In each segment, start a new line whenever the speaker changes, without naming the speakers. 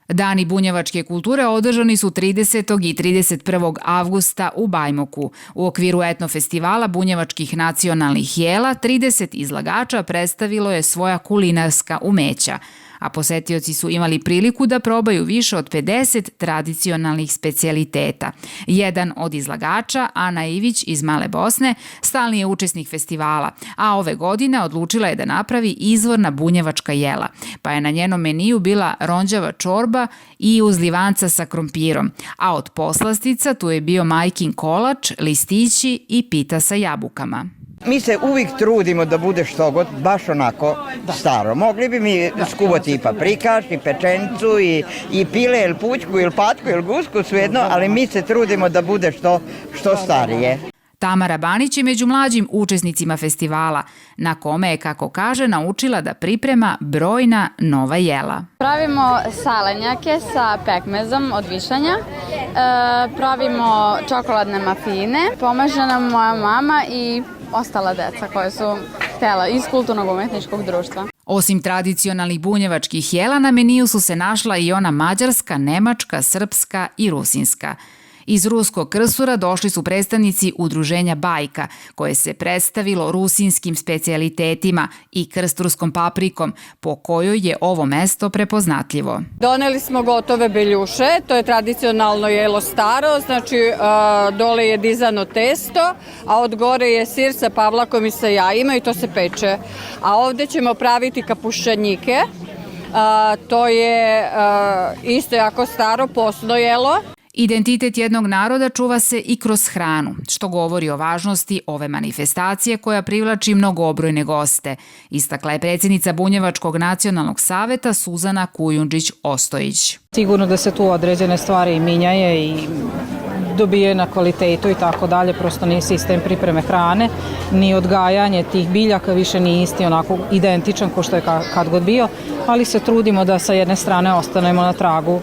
Dani bunjevačke kulture održani su 30. i 31. avgusta u Bajmoku. U okviru etno festivala bunjevačkih nacionalnih jela 30 izlagača predstavilo je svoja kulinarska umeća, a posetioci su imali priliku da probaju više od 50 tradicionalnih specijaliteta. Jedan od izlagača, Ana Ivić iz Male Bosne, stalni je učesnik festivala, a ove godine odlučila je da napravi izvorna bunjevačka jela, pa je na njenom meniju bila ronđava čorba i uzlivanca sa krompirom, a od poslastica tu je bio majkin kolač, listići i pita sa jabukama.
Mi se uvijek trudimo da bude što god, baš onako staro. Mogli bi mi skuvati i paprikaš, i pečenicu, i pile, ili pućku, ili patku, ili gusku, svejedno, ali mi se trudimo da bude što starije.
Tamara Banić je među mlađim učesnicima festivala, na kome je, kako kaže, naučila da priprema brojna nova jela.
Pravimo salenjake sa pekmezom od višanja, pravimo čokoladne mafine, pomaže nam moja mama i ostala deca koje su htjela iz kulturnog umetničkog društva.
Osim tradicionalnih bunjevačkih jela, na meniju su se našla i ona mađarska, nemačka, srpska i rusinska. Iz ruskog Krsura došli su predstavnici udruženja Bajka, koje se predstavilo rusinskim specijalitetima i krsturskom paprikom, po kojoj je ovo mesto prepoznatljivo.
Doneli smo gotove beljuše, to je tradicionalno jelo staro, znači dole je dizano testo, a od gore je sir sa pavlakom i sa jajima i to se peče. A ovde ćemo praviti kapušanjike, to je isto jako staro postno jelo.
Identitet jednog naroda čuva se i kroz hranu, što govori o važnosti ove manifestacije koja privlači mnogobrojne goste, istakla je predsjednica Bunjevačkog nacionalnog saveta Suzana Kujundžić-Ostojić.
Sigurno da se tu određene stvari minjaje i dobije na kvalitetu i tako dalje, prosto ni sistem pripreme hrane, ni odgajanje tih biljaka više nije isti onako identičan kao što je kad god bio, ali se trudimo da sa jedne strane ostanemo na tragu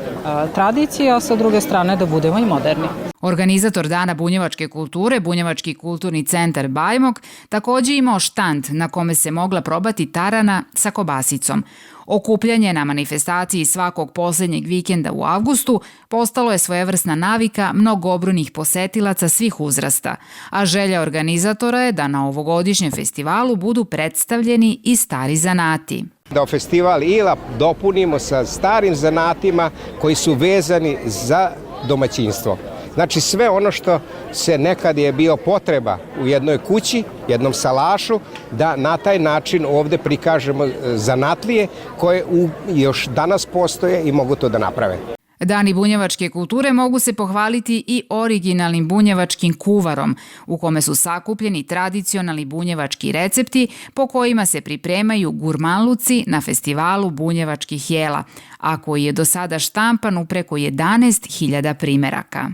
tradicije, a sa druge strane da budemo i moderni.
Organizator Dana bunjevačke kulture, Bunjevački kulturni centar Bajmok, također imao štand na kome se mogla probati tarana sa kobasicom. Okupljanje na manifestaciji svakog posljednjeg vikenda u avgustu postalo je svojevrsna navika mnogobrojnih posetilaca svih uzrasta, a želja organizatora je da na ovogodišnjem festivalu budu predstavljeni i stari zanati.
Da festival Ila dopunimo sa starim zanatima koji su vezani za domaćinstvo. Znači sve ono što se nekad je bio potreba u jednoj kući, jednom salašu, da na taj način ovdje prikažemo zanatlije koje još danas postoje i mogu to da naprave.
Dani bunjevačke kulture mogu se pohvaliti i originalnim bunjevačkim kuvarom, u kome su sakupljeni tradicionalni bunjevački recepti po kojima se pripremaju gurmanluci na festivalu bunjevačkih jela, a koji je do sada štampan u preko 11.000 primeraka.